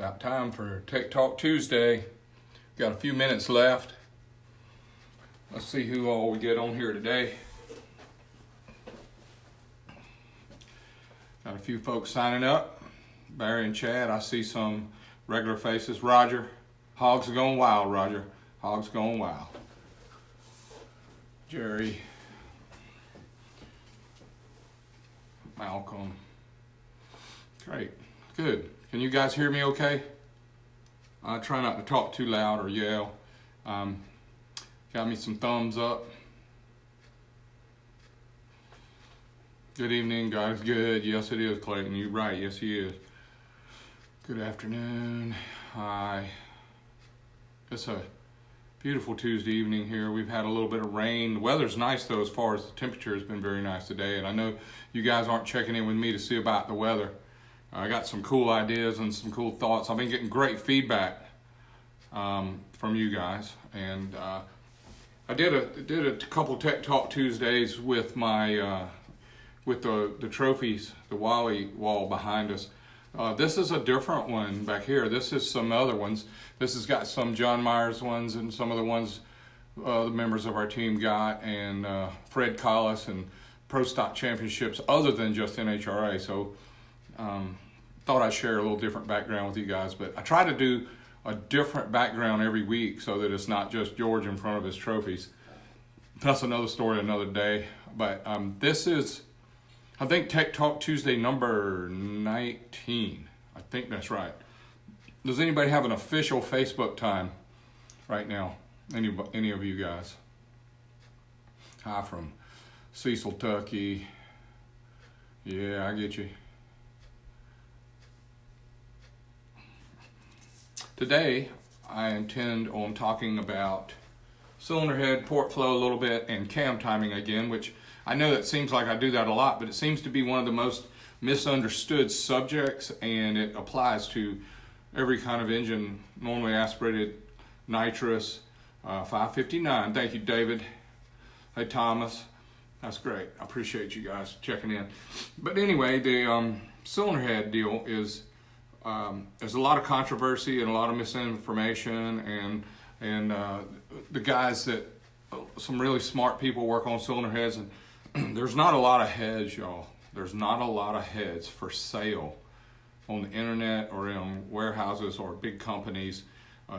About time for Tech Talk Tuesday. Got a few minutes left. Let's see who all we get on here today. Got a few folks signing up. Barry and Chad. I see some regular faces. Roger. Hogs are going wild, Roger. Hogs going wild. Jerry. Malcolm. Great. Good. Can you guys hear me okay? I try not to talk too loud or yell. Got me some thumbs up. Good evening, guys. Good. Yes, it is, Clayton. You're right. Yes, he is. Good afternoon. Hi. It's a beautiful Tuesday evening here. We've had a little bit of rain. The weather's nice, though, as far as the temperature has been very nice today. And I know you guys aren't checking in with me to see about the weather. I got some cool ideas and some cool thoughts. I've been getting great feedback from you guys, and I did a couple Tech Talk Tuesdays with my with the trophies, the Wally wall behind us. This is a different one back here. This is some other ones. This has got some John Myers ones and some of the ones the members of our team got, and Fred Collis and Pro Stock Championships other than just NHRA. So thought I'd share a little different background with you guys, but I try to do a different background every week so that it's not just George in front of his trophies. That's another story another day. But this is, I think, Tech Talk Tuesday number 19. I think that's right. Does anybody have an official Facebook time right now? Any of you guys? Hi from Cecil, Tucky. Yeah, I get you. Today, I intend on talking about cylinder head, port flow a little bit, and cam timing again, which I know that seems like I do that a lot, but it seems to be one of the most misunderstood subjects, and it applies to every kind of engine, normally aspirated, nitrous, 559. Thank you, David. Hey, Thomas. That's great. I appreciate you guys checking in. But anyway, the cylinder head deal is there's a lot of controversy and a lot of misinformation, and the guys that some really smart people work on cylinder heads, and there's not a lot of heads, y'all. There's not a lot of heads for sale on the internet or in warehouses or big companies,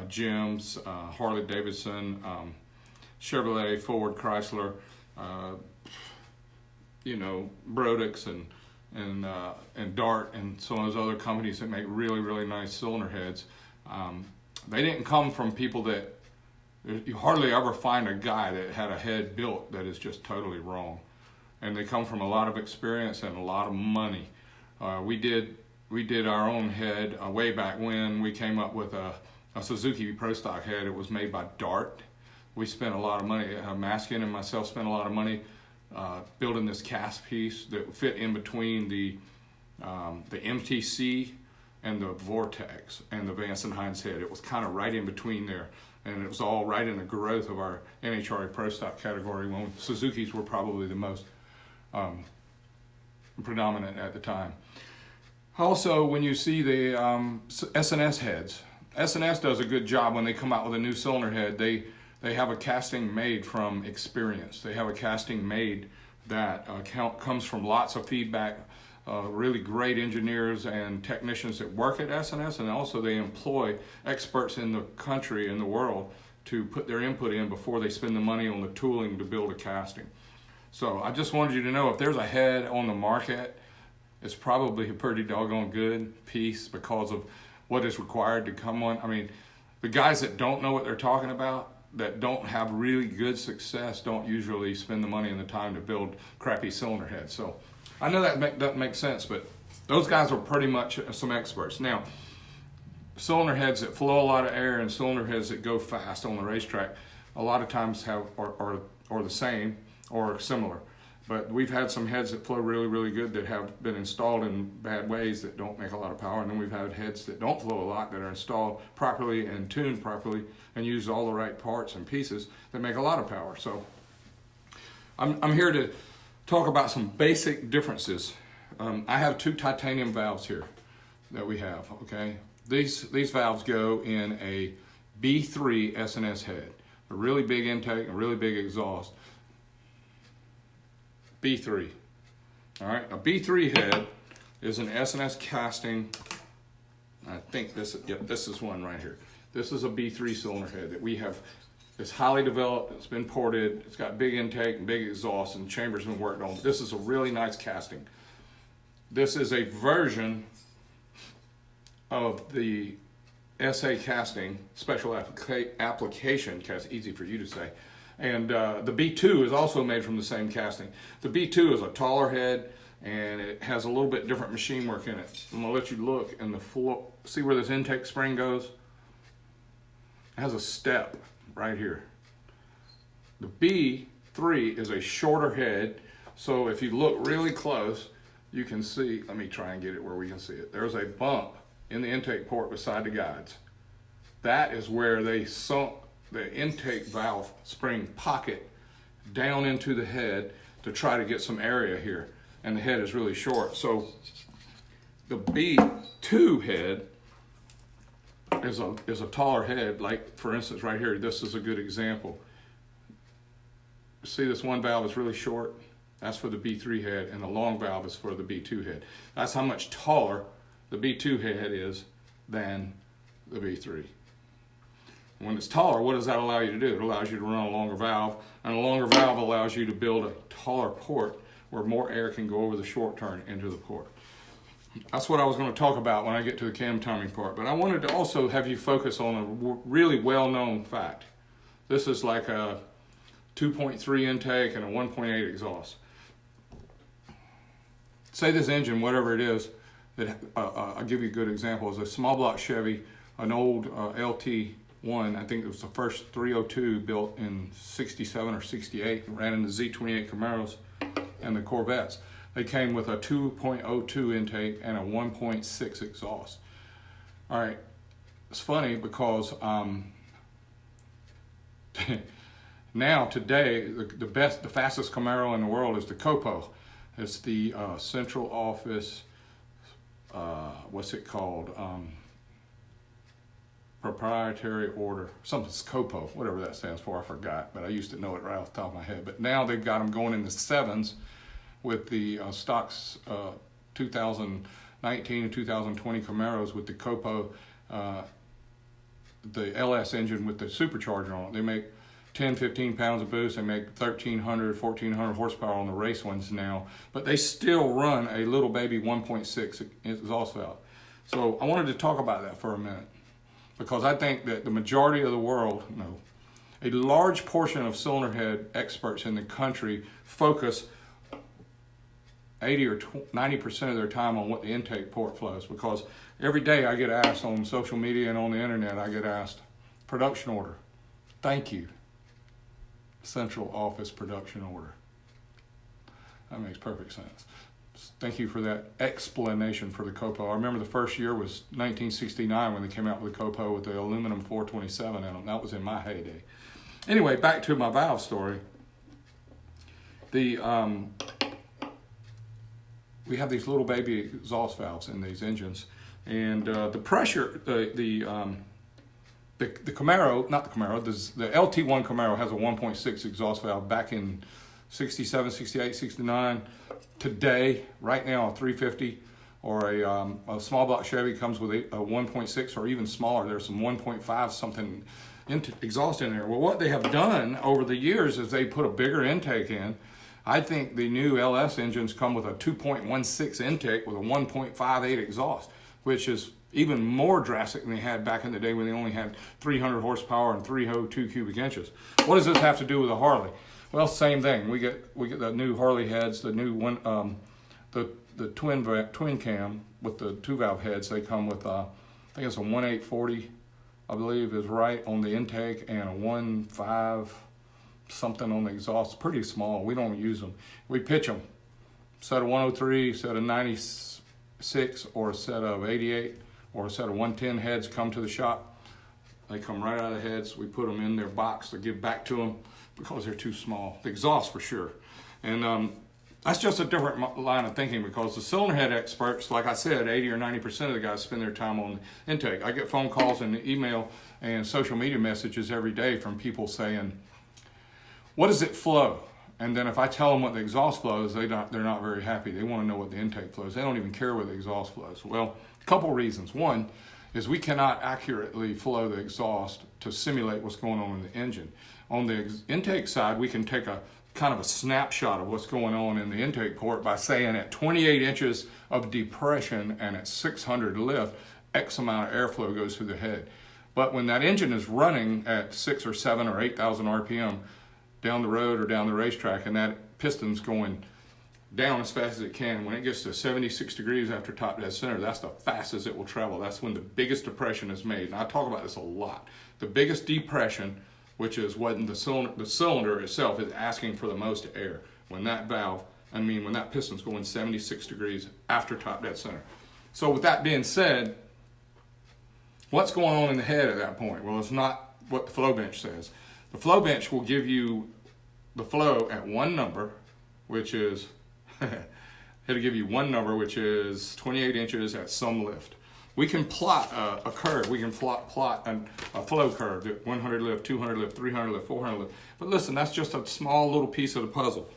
gyms, Harley Davidson, Chevrolet, Ford, Chrysler, Brodix and Dart and some of those other companies that make really, really nice cylinder heads. They didn't come from people that, you hardly ever find a guy that had a head built that is just totally wrong. And they come from a lot of experience and a lot of money. We did our own head way back when. We came up with a Suzuki Pro Stock head. It was made by Dart. We spent a lot of money, Maskin and myself spent a lot of money building this cast piece that fit in between the MTC and the Vortex and the Vance and Hines head. It was kind of right in between there, and it was all right in the growth of our NHRA Pro Stock category when Suzuki's were probably the most predominant at the time. Also, when you see the S&S heads, S&S does a good job when they come out with a new cylinder head. They have a casting made from experience. They have a casting made that comes from lots of feedback, really great engineers and technicians that work at S&S, and also they employ experts in the country and the world to put their input in before they spend the money on the tooling to build a casting. So I just wanted you to know, if there's a head on the market, it's probably a pretty doggone good piece because of what is required to come on. I mean, the guys that don't know what they're talking about, that don't have really good success, don't usually spend the money and the time to build crappy cylinder heads. So I know that doesn't make sense, but those guys are pretty much some experts. Now, cylinder heads that flow a lot of air and cylinder heads that go fast on the racetrack a lot of times are the same or similar. But we've had some heads that flow really, really good that have been installed in bad ways that don't make a lot of power. And then we've had heads that don't flow a lot that are installed properly and tuned properly and use all the right parts and pieces that make a lot of power. So I'm here to talk about some basic differences. I have two titanium valves here that we have, okay? These valves go in a B3 S&S head. A really big intake, a really big exhaust. B3. All right, a B3 head is an S&S casting. I think this is one right here. This is a B3 cylinder head that we have. It's highly developed, it's been ported, it's got big intake and big exhaust, and the chamber's been worked on. This is a really nice casting. This is a version of the SA casting, special application, because it's easy for you to say. And the B2 is also made from the same casting. The B2 is a taller head, and it has a little bit different machine work in it. I'm gonna let you look in the floor, see where this intake spring goes? It has a step right here. The B3 is a shorter head, so if you look really close, you can see, let me try and get it where we can see it. There's a bump in the intake port beside the guides. That is where they sunk the intake valve spring pocket down into the head to try to get some area here. And the head is really short. So the B2 head is a taller head. Like for instance right here, this is a good example. See this one valve is really short? That's for the B3 head, and the long valve is for the B2 head. That's how much taller the B2 head is than the B3. When it's taller, what does that allow you to do? It allows you to run a longer valve, and a longer valve allows you to build a taller port where more air can go over the short turn into the port. That's what I was going to talk about when I get to the cam timing part, but I wanted to also have you focus on a really well-known fact. This is like a 2.3 intake and a 1.8 exhaust. Say this engine, whatever it is, that I'll give you a good example, is a small block Chevy, an old LT1, I think it was the first 302 built in 67 or 68, ran in the Z28 Camaros and the Corvettes. They came with a 2.02 intake and a 1.6 exhaust. All right, it's funny because now today, the fastest Camaro in the world is the Copo. It's the central office, what's it called? Proprietary order, something's Copo, whatever that stands for, I forgot, but I used to know it right off the top of my head. But now they've got them going in the 7s with the stocks 2019 and 2020 Camaros with the Copo, the LS engine with the supercharger on it. They make 10, 15 pounds of boost. They make 1,300, 1,400 horsepower on the race ones now, but they still run a little baby 1.6 exhaust valve. So I wanted to talk about that for a minute, because I think that the majority of the world, no, a large portion of cylinder head experts in the country focus 80 or 90% of their time on what the intake port flows, because every day I get asked on social media and on the internet, I get asked, production order. Thank you. Central office production order. That makes perfect sense. Thank you for that explanation for the Copo. I remember the first year was 1969 when they came out with the Copo with the aluminum 427 in them. That was in my heyday. Anyway, back to my valve story. We have these little baby exhaust valves in these engines, and the pressure, the Camaro, not the Camaro, the LT1 Camaro has a 1.6 exhaust valve back in 67, 68, 69. Today, right now, a 350 or a small block Chevy comes with a 1.6 or even smaller. There's some 1.5 something exhaust in there. Well, what they have done over the years is they put a bigger intake in. I think the new LS engines come with a 2.16 intake with a 1.58 exhaust, which is even more drastic than they had back in the day when they only had 300 horsepower and 302 cubic inches. What does this have to do with a Harley? Well, same thing. We get the new Harley heads, the new one, the twin cam with the 2-valve heads. They come with I think it's a 1.840, I believe is right on the intake, and a 1.5 something on the exhaust. Pretty small. We don't use them. We pitch them. Set of 103, set of 96, or a set of 88, or a set of 110 heads come to the shop. They come right out of the heads. We put them in their box to give back to them because they're too small. The exhaust for sure. And That's just a different line of thinking, because the cylinder head experts, like I said, 80 or 90% of the guys spend their time on intake. I get phone calls and email and social media messages every day from people saying, what does it flow? And then if I tell them what the exhaust flows, they're not very happy. They want to know what the intake flows. They don't even care where the exhaust flows. Well, a couple reasons. One is we cannot accurately flow the exhaust to simulate what's going on in the engine. On the intake side, we can take a kind of a snapshot of what's going on in the intake port by saying at 28 inches of depression and at 600 lift, X amount of airflow goes through the head. But when that engine is running at 6 or 7 or 8,000 RPM down the road or down the racetrack, and that piston's going down as fast as it can, when it gets to 76 degrees after top dead center, that's the fastest it will travel. That's when the biggest depression is made. And I talk about this a lot. The biggest depression, which is when the cylinder itself is asking for the most air, when that when that piston's going 76 degrees after top dead center. So with that being said, what's going on in the head at that point? Well, it's not what the flow bench says. The flow bench will give you the flow at one number, which is, it'll give you one number, which is 28 inches at some lift. We can plot a curve. We can plot a flow curve, 100 lift, 200 lift, 300 lift, 400 lift. But listen, that's just a small little piece of the puzzle.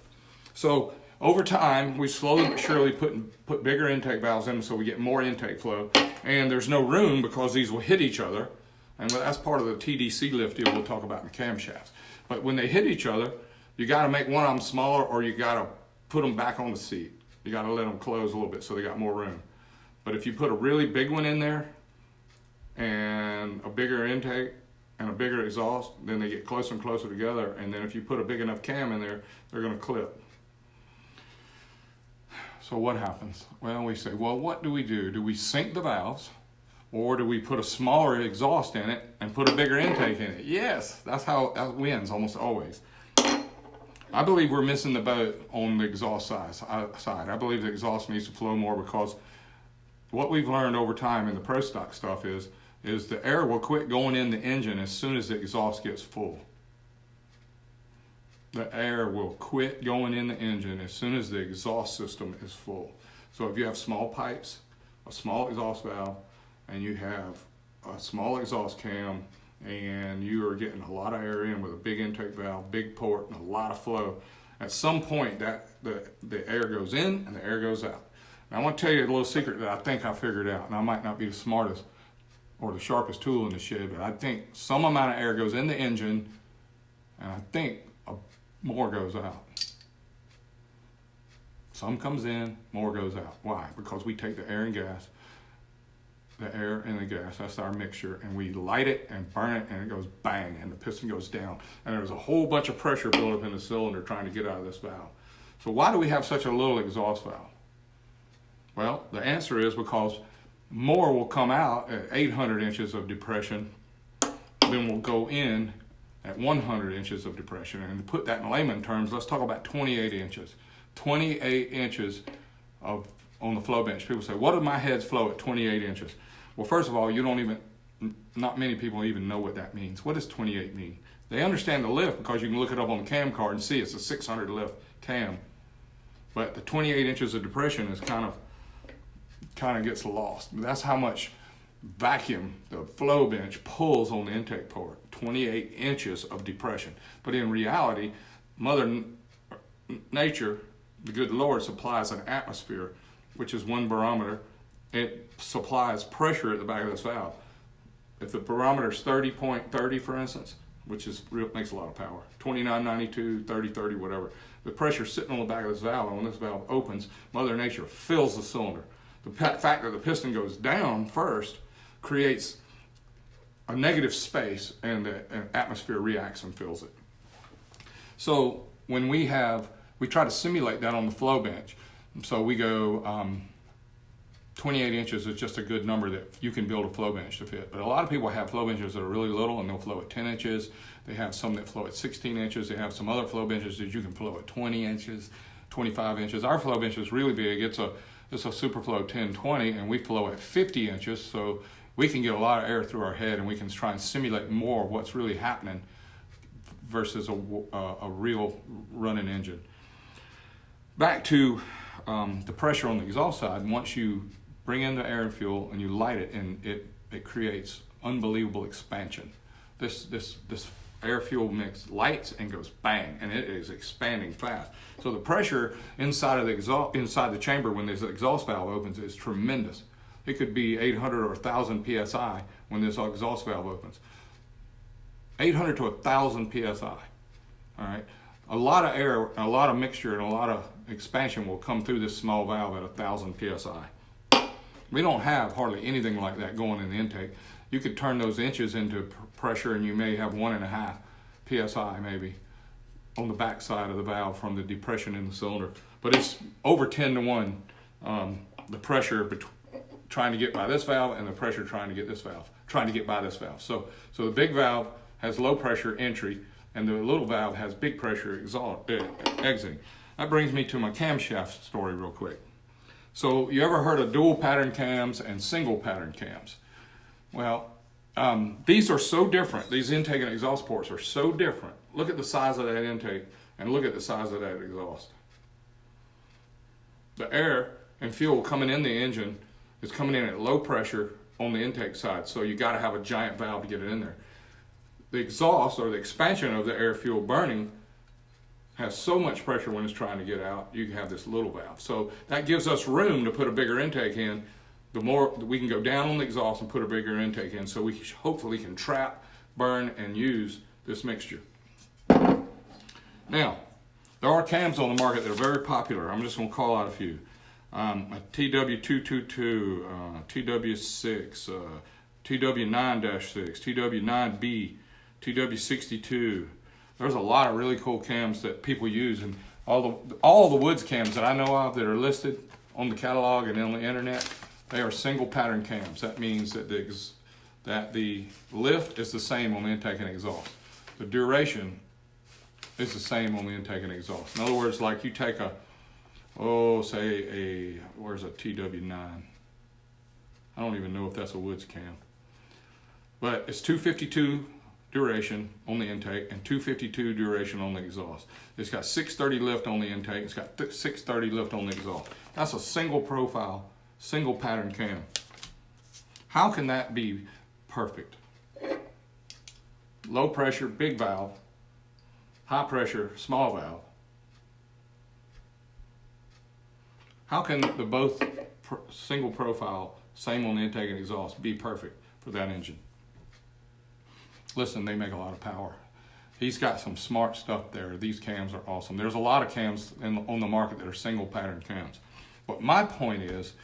So over time, we slowly but surely put bigger intake valves in so we get more intake flow. And there's no room because these will hit each other. And that's part of the TDC lift deal we'll talk about in the camshafts. But when they hit each other, you got to make one of them smaller, or you got to put them back on the seat. You got to let them close a little bit so they got more room. But if you put a really big one in there and a bigger intake and a bigger exhaust, then they get closer and closer together. And then if you put a big enough cam in there, they're going to clip. So what happens? Well, we say, well, what do we do? Do we sink the valves? Or do we put a smaller exhaust in it and put a bigger intake in it? Yes, that's how that wins almost always. I believe we're missing the boat on the exhaust side. I believe the exhaust needs to flow more, because what we've learned over time in the pro stock stuff is the air will quit going in the engine as soon as the exhaust gets full. The air will quit going in the engine as soon as the exhaust system is full. So if you have small pipes, a small exhaust valve, and you have a small exhaust cam, and you are getting a lot of air in with a big intake valve, big port, and a lot of flow, at some point that the air goes in and the air goes out. Now I want to tell you a little secret that I think I figured out, and I might not be the smartest or the sharpest tool in the shed, but I think some amount of air goes in the engine, and I think more goes out. Some comes in, more goes out. Why? Because we take the air and gas, the air and the gas, that's our mixture, and we light it and burn it, and it goes bang, and the piston goes down. And there's a whole bunch of pressure built up in the cylinder trying to get out of this valve. So why do we have such a little exhaust valve? Well, the answer is because more will come out at 800 inches of depression than will go in at 100 inches of depression. And to put that in layman terms, let's talk about 28 inches. 28 inches on the flow bench. People say, what do my heads flow at 28 inches? Well, first of all, not many people even know what that means. What does 28 mean? They understand the lift because you can look it up on the cam card and see it's a 600 lift cam. But the 28 inches of depression is kind of gets lost. That's how much vacuum the flow bench pulls on the intake port. 28 inches of depression. But in reality, Mother Nature, the good Lord, supplies an atmosphere, which is one barometer. It supplies pressure at the back of this valve. If the barometer is 30.30, for instance, which makes a lot of power, 2992, 3030, whatever, the pressure sitting on the back of this valve, and when this valve opens, Mother Nature fills the cylinder. The fact that the piston goes down first creates a negative space, and the atmosphere reacts and fills it. So when we try to simulate that on the flow bench. So we go 28 inches is just a good number that you can build a flow bench to fit. But a lot of people have flow benches that are really little, and they'll flow at 10 inches. They have some that flow at 16 inches. They have some other flow benches that you can flow at 20 inches, 25 inches. Our flow bench is really big. It's a Superflow 1020, and we flow at 50 inches. So we can get a lot of air through our head, and we can try and simulate more of what's really happening versus a real running engine. back to the pressure on the exhaust side. Once you bring in the air and fuel and you light it, and it creates unbelievable expansion. This air fuel mix lights and goes bang, and it is expanding fast. So the pressure inside of the exhaust, inside the chamber when this exhaust valve opens, is tremendous. It could be 800 or 1,000 psi when this exhaust valve opens. 800 to 1,000 psi. All right. A lot of air, a lot of mixture, and a lot of expansion will come through this small valve at 1,000 psi. We don't have hardly anything like that going in the intake. You could turn those inches into pressure, and you may have 1.5 psi maybe on the back side of the valve from the depression in the cylinder. But it's over 10 to 1, the pressure trying to get by this valve and the pressure trying to get by this valve. So the big valve has low pressure entry, and the little valve has big pressure exiting. That brings me to my camshaft story real quick. So you ever heard of dual pattern cams and single pattern cams? Well, these are so different. These intake and exhaust ports are so different. Look at the size of that intake and look at the size of that exhaust. The air and fuel coming in the engine is coming in at low pressure on the intake side, so you got to have a giant valve to get it in there. The exhaust, or the expansion of the air fuel burning, has so much pressure when it's trying to get out, you have this little valve. So that gives us room to put a bigger intake in. The more we can go down on the exhaust and put a bigger intake in, so we hopefully can trap, burn, and use this mixture. Now, there are cams on the market that are very popular. I'm just going to call out a few. A TW222, TW6, TW9-6, TW9B, TW62. There's a lot of really cool cams that people use, and all the Woods cams that I know of that are listed on the catalog and on the internet, they are single pattern cams. That means that the lift is the same on the intake and exhaust. The duration is the same on the intake and exhaust. In other words, like you take where's a TW9? I don't even know if that's a Woods cam. But it's 252 duration on the intake and 252 duration on the exhaust. It's got 630 lift on the intake. It's got 630 lift on the exhaust. That's a single profile, single pattern cam. How can that be perfect? Low pressure, big valve. High pressure, small valve. How can the both single profile, same on the intake and exhaust, be perfect for that engine? Listen, they make a lot of power. He's got some smart stuff there. These cams are awesome. There's a lot of cams on the market that are single pattern cams. But my point is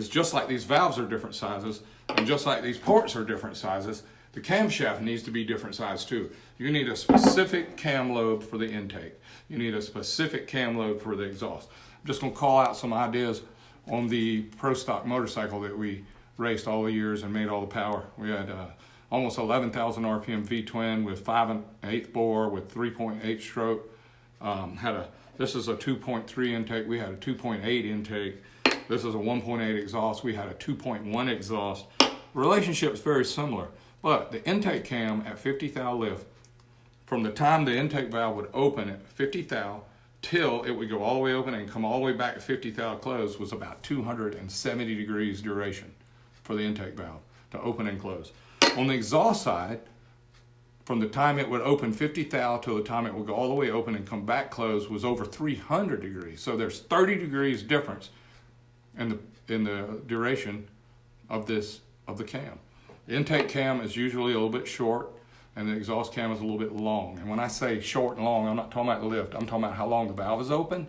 just like these valves are different sizes, and just like these ports are different sizes, the camshaft needs to be different size too. You need a specific cam lobe for the intake. You need a specific cam lobe for the exhaust. I'm just going to call out some ideas on the Pro Stock motorcycle that we raced all the years and made all the power. We had almost 11,000 RPM V-twin with 5 1/8 bore with 3.8 stroke. This is a 2.3 intake. We had a 2.8 intake. This is a 1.8 exhaust. We had a 2.1 exhaust. Relationship's very similar, but the intake cam at 50 thou lift, from the time the intake valve would open at 50 thou till it would go all the way open and come all the way back at 50 thou close, was about 270 degrees duration for the intake valve to open and close. On the exhaust side, from the time it would open 50 thou till the time it would go all the way open and come back closed, was over 300 degrees. So there's 30 degrees difference in the duration of the cam. The intake cam is usually a little bit short, and the exhaust cam is a little bit long. And when I say short and long, I'm not talking about the lift. I'm talking about how long the valve is open.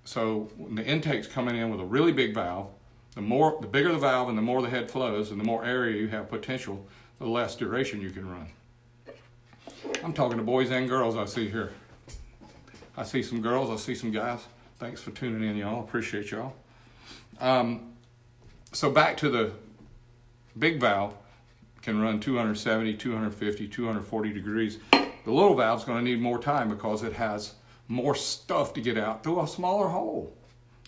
So when the intake's coming in with a really big valve, the bigger the valve and the more the head flows and the more area you have potential, the less duration you can run. I'm talking to boys and girls I see here. I see some girls, I see some guys. Thanks for tuning in, y'all. Appreciate y'all. So back to the big valve, can run 270, 250, 240 degrees. The little valve's going to need more time because it has more stuff to get out through a smaller hole.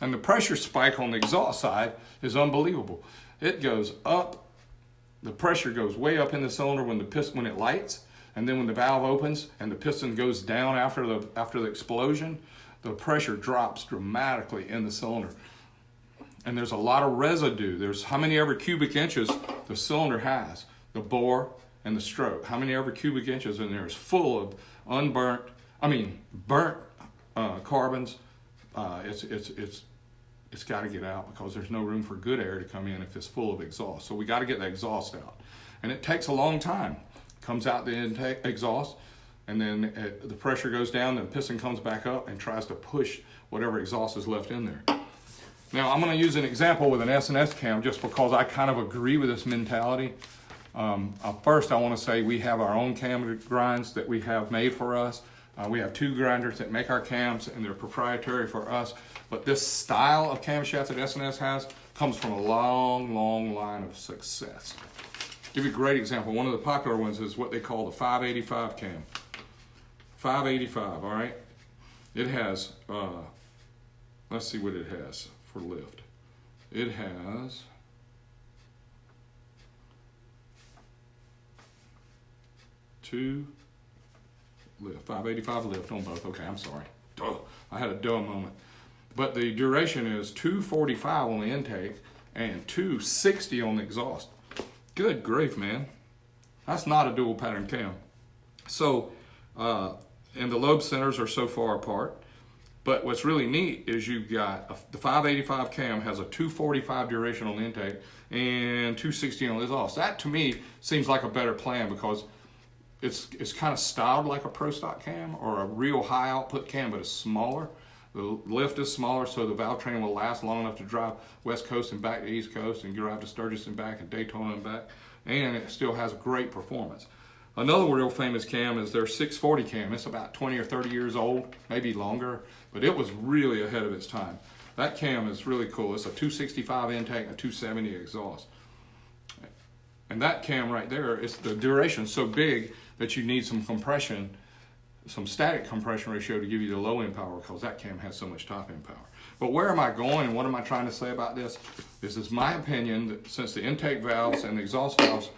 And the pressure spike on the exhaust side is unbelievable. It goes up, the pressure goes way up in the cylinder when it lights, and then when the valve opens and the piston goes down after the explosion, the pressure drops dramatically in the cylinder. And there's a lot of residue. There's how many ever cubic inches the cylinder has, the bore and the stroke. How many ever cubic inches in there is full of burnt carbons. It's got to get out because there's no room for good air to come in if it's full of exhaust. So we got to get the exhaust out. And it takes a long time. It comes out the intake exhaust, and then the pressure goes down, the piston comes back up and tries to push whatever exhaust is left in there. Now I'm going to use an example with an S&S cam just because I kind of agree with this mentality. First I want to say we have our own cam grinds that we have made for us. We have 2 grinders that make our cams, and they're proprietary for us. But this style of camshaft that S&S has comes from a long, long line of success. I'll give you a great example. One of the popular ones is what they call the 585 cam. 585, all right? It has, let's see what it has for lift. It has 2 lift, 585 lift on both. Okay, I'm sorry. Duh. I had a duh moment. But the duration is 245 on the intake and 260 on the exhaust. Good grief, man. That's not a dual pattern cam. So, and the lobe centers are so far apart. But what's really neat is you've got the 585 cam has a 245 duration on the intake and 260 on the exhaust. That to me seems like a better plan because it's kind of styled like a pro stock cam or a real high output cam, but it's smaller. The lift is smaller, so the valve train will last long enough to drive West Coast and back to East Coast and drive to Sturgis and back and Daytona and back, and it still has great performance. Another real famous cam is their 640 cam. It's about 20 or 30 years old, maybe longer, but it was really ahead of its time. That cam is really cool. It's a 265 intake and a 270 exhaust. And that cam right there, it's the duration so big that you need some compression, some static compression ratio to give you the low end power because that cam has so much top end power. But where am I going and what am I trying to say about this? This is my opinion that since the intake valves and the exhaust valves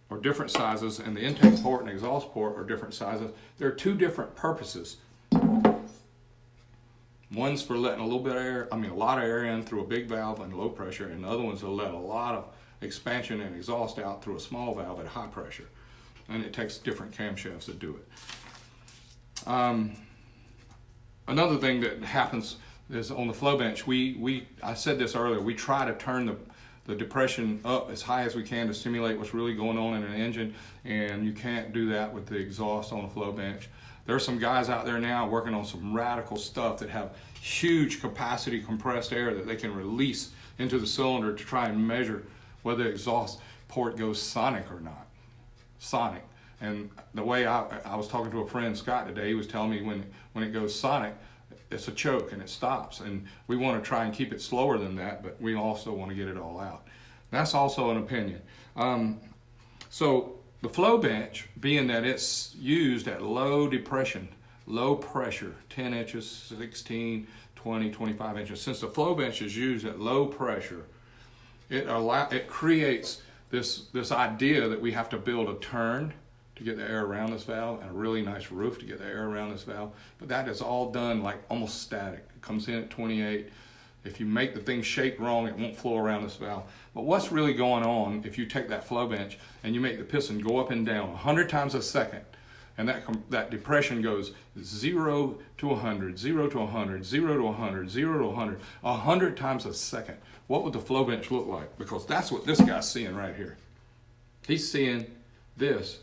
are different sizes and the intake port and exhaust port are different sizes, there are 2 different purposes. One's for letting a little bit of air, a lot of air in through a big valve and low pressure, and the other one's to let a lot of expansion and exhaust out through a small valve at high pressure. And it takes different camshafts to do it. Another thing that happens is on the flow bench, I said this earlier, we try to turn the depression up as high as we can to simulate what's really going on in an engine, and you can't do that with the exhaust on the flow bench. There are some guys out there now working on some radical stuff that have huge capacity compressed air that they can release into the cylinder to try and measure whether the exhaust port goes sonic or not. Sonic. And the way I was talking to a friend, Scott, today, he was telling me when it goes sonic, it's a choke and it stops. And we want to try and keep it slower than that, but we also want to get it all out. That's also an opinion. So the flow bench, being that it's used at low depression, low pressure, 10 inches, 16, 20, 25 inches, since the flow bench is used at low pressure, it creates this idea that we have to build a turn to get the air around this valve and a really nice roof to get the air around this valve. But that is all done like almost static. It comes in at 28. If you make the thing shaped wrong, it won't flow around this valve. But what's really going on if you take that flow bench and you make the piston go up and down 100 times a second, and that depression goes 0 to 100, 0 to 100, 0 to 100, 0 to 100, 100 times a second. What would the flow bench look like? Because that's what this guy's seeing right here. He's seeing this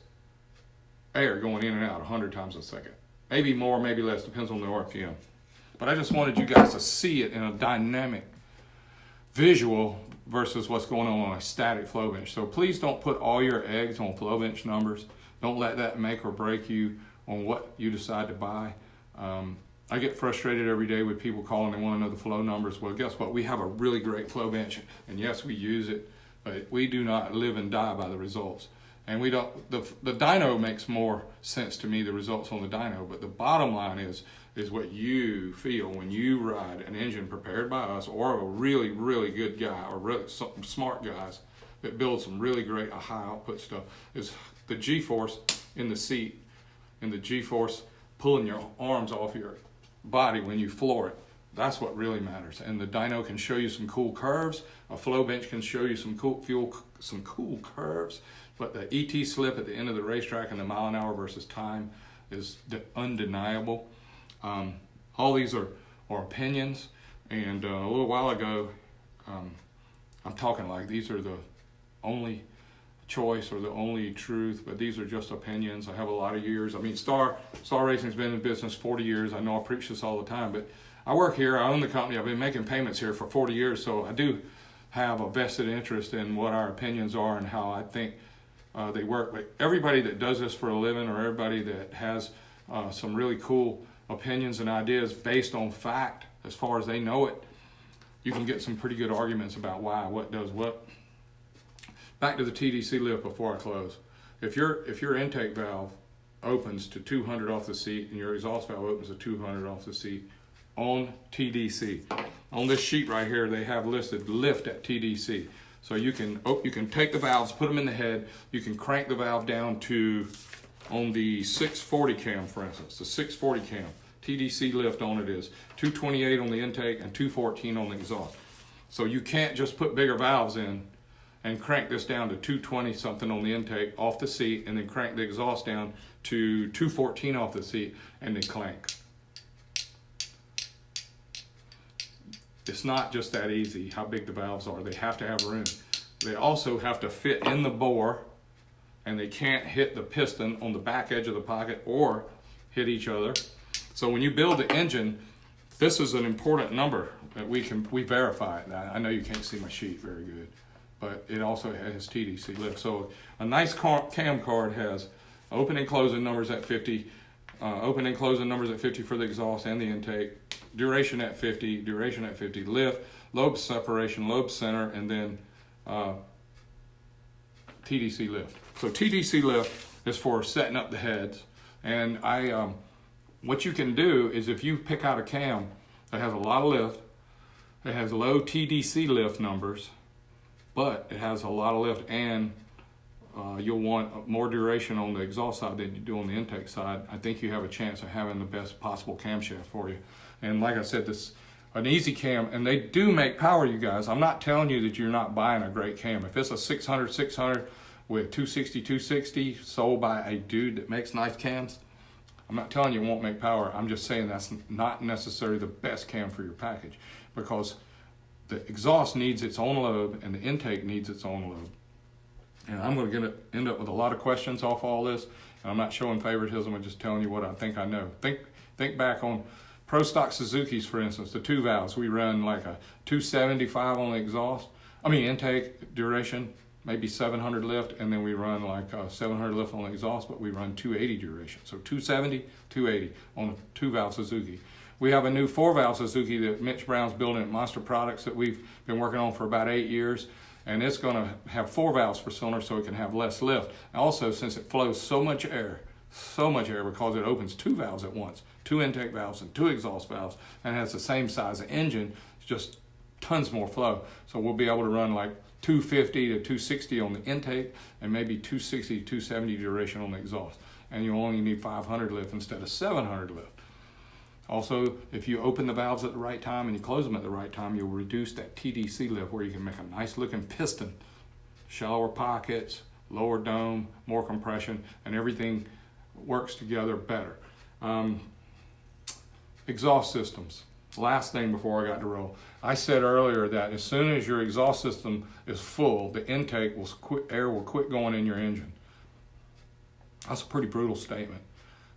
air going in and out 100 times a second. Maybe more, maybe less, depends on the RPM. But I just wanted you guys to see it in a dynamic visual versus what's going on a static flow bench. So please don't put all your eggs on flow bench numbers. Don't let that make or break you on what you decide to buy. I get frustrated every day with people calling, they want to know the flow numbers. Well, guess what? We have a really great flow bench, and yes, we use it, but we do not live and die by the results. And we don't, the dyno makes more sense to me, the results on the dyno, but the bottom line is what you feel when you ride an engine prepared by us or a really, really good guy or really some smart guys that build some really great high output stuff, is the G-force in the seat and the G-force pulling your arms off your body when you floor it. That's what really matters. And the dyno can show you some cool curves. A flow bench can show you some cool curves. But the ET slip at the end of the racetrack and the mile an hour versus time is undeniable. All these are opinions. And a little while ago, I'm talking like these are the only choice or the only truth, but these are just opinions. I have a lot of years. I mean, Star Racing's been in business 40 years. I know I preach this all the time, but I work here. I own the company. I've been making payments here for 40 years, so I do have a vested interest in what our opinions are and how I think they work. But everybody that does this for a living, or everybody that has some really cool opinions and ideas based on fact, as far as they know it, you can get some pretty good arguments about why, what does what. Back to the TDC lift before I close. If your intake valve opens to 200 off the seat and your exhaust valve opens to 200 off the seat on TDC, on this sheet right here they have listed lift at TDC. So you can take the valves, put them in the head. You can crank the valve down to, on the 640 cam, for instance, the 640 cam. TDC lift on it is 228 on the intake and 214 on the exhaust. So you can't just put bigger valves in and crank this down to 220 something on the intake off the seat and then crank the exhaust down to 214 off the seat and then clank. It's not just that easy how big the valves are. They have to have room. They also have to fit in the bore, and they can't hit the piston on the back edge of the pocket or hit each other. So when you build the engine, this is an important number that we verify it. Now, I know you can't see my sheet very good, but it also has TDC lift. So a nice cam card has open and closing numbers at 50, open and closing numbers at 50 for the exhaust and the intake, duration at 50, lift, lobe separation, lobe center, and then TDC lift. So TDC lift is for setting up the heads. And what you can do is, if you pick out a cam that has a lot of lift, it has low TDC lift numbers, but it has a lot of lift, and you'll want more duration on the exhaust side than you do on the intake side, I think you have a chance of having the best possible camshaft for you. And like I said, this an easy cam, and they do make power, you guys. I'm not telling you that you're not buying a great cam. If it's a 600 with 260 sold by a dude that makes nice cams, I'm not telling you it won't make power. I'm just saying that's not necessarily the best cam for your package, because the exhaust needs its own lobe and the intake needs its own lobe. And I'm going to end up with a lot of questions off all this, and I'm not showing favoritism. I'm just telling you what I think I know. Think back on Pro Stock Suzuki's, for instance, the two valves. We run like a 275 on the exhaust. I mean, intake duration, maybe 700 lift, and then we run like 700 lift on the exhaust, but we run 280 duration. So 270, 280 on a two-valve Suzuki. We have a new four-valve Suzuki that Mitch Brown's building at Monster Products that we've been working on for about 8 years, and it's going to have 4 valves per cylinder so it can have less lift. Also, since it flows so much air because it opens 2 valves at once, 2 intake valves and 2 exhaust valves, and has the same size of engine, it's just tons more flow. So we'll be able to run like 250 to 260 on the intake and maybe 260 to 270 duration on the exhaust. And you only need 500 lift instead of 700 lift. Also, if you open the valves at the right time and you close them at the right time, you'll reduce that TDC lift, where you can make a nice looking piston, shallower pockets, lower dome, more compression, and everything works together better. Exhaust systems. Last thing before I got to roll. I said earlier that as soon as your exhaust system is full, the intake will air will quit going in your engine. That's a pretty brutal statement.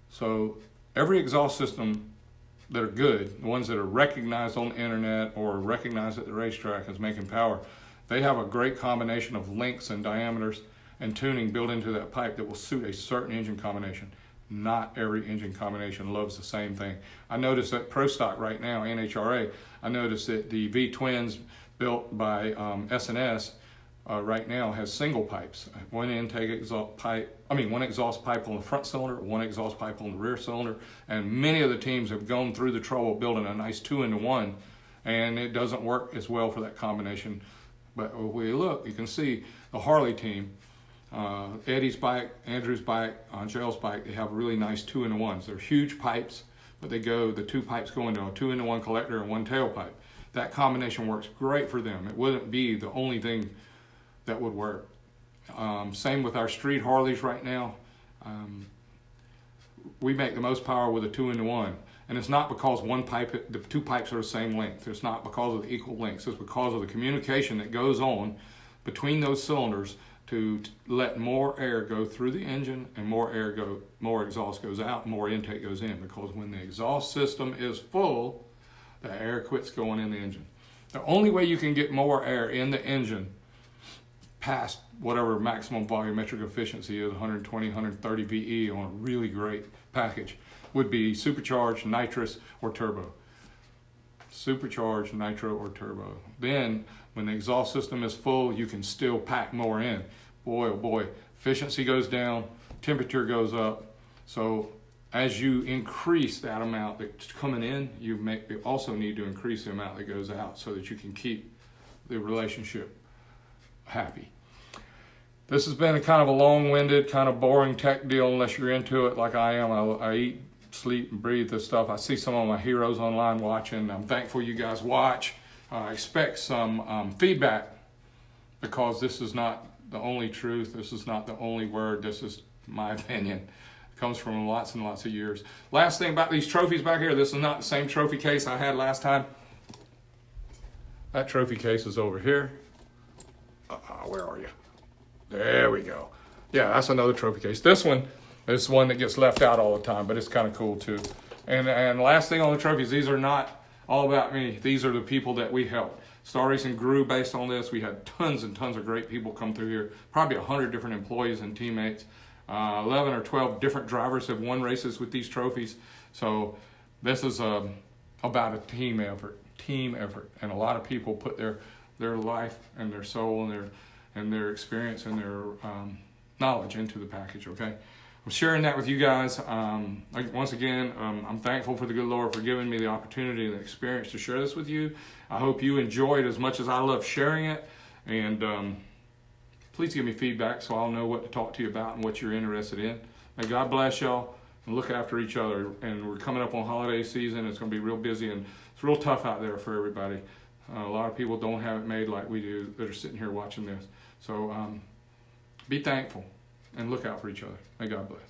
So every exhaust system that are good, the ones that are recognized on the internet or recognized at the racetrack as making power, they have a great combination of lengths and diameters and tuning built into that pipe that will suit a certain engine combination. Not every engine combination loves the same thing. I noticed that Pro Stock right now, NHRA, I noticed that the V-twins built by S&S right now has single pipes. One exhaust pipe on the front cylinder, one exhaust pipe on the rear cylinder, and many of the teams have gone through the trouble of building a nice 2-into-1, and it doesn't work as well for that combination. But if we look, you can see the Harley team, Eddie's bike, Andrew's bike, Gerald's bike, they have really nice 2-into-1s. They're huge pipes, but the 2 pipes go into a 2-into-1 collector and 1 tailpipe. That combination works great for them. It wouldn't be the only thing that would work. Same with our street Harleys right now. We make the most power with a 2-into-1. And it's not because the 2 pipes are the same length. It's not because of the equal lengths. It's because of the communication that goes on between those cylinders to let more air go through the engine and more exhaust goes out, more intake goes in. Because when the exhaust system is full, the air quits going in the engine. The only way you can get more air in the engine past whatever maximum volumetric efficiency is, 120, 130 VE on a really great package, would be supercharged, nitrous, or turbo. Supercharged, nitro, or turbo. Then, when the exhaust system is full, you can still pack more in. Boy, oh boy, efficiency goes down, temperature goes up. So as you increase that amount that's coming in, you also need to increase the amount that goes out so that you can keep the relationship happy. This has been a kind of a long-winded, kind of boring tech deal unless you're into it like I am. I eat, sleep, and breathe this stuff. I see some of my heroes online watching. I'm thankful you guys watch. I expect some feedback, because this is not the only truth. This is not the only word. This is my opinion. It comes from lots and lots of years. Last thing about these trophies back here, this is not the same trophy case I had last time. That trophy case is over here. Where are you? There we go. Yeah, that's another trophy case. This one is one that gets left out all the time, but it's kind of cool too. And last thing on the trophies, these are not all about me. These are the people that we helped. Star Racing grew based on this. We had tons and tons of great people come through here. Probably 100 different employees and teammates. 11 or 12 different drivers have won races with these trophies. So this is about a team effort. And a lot of people put their life and their soul and their experience and their knowledge into the package, okay? I'm sharing that with you guys. Once again, I'm thankful for the good Lord for giving me the opportunity and the experience to share this with you. I hope you enjoy it as much as I love sharing it. And please give me feedback so I'll know what to talk to you about and what you're interested in. May God bless y'all, and look after each other. And we're coming up on holiday season. It's going to be real busy, and it's real tough out there for everybody. A lot of people don't have it made like we do that are sitting here watching this. So be thankful and look out for each other. May God bless.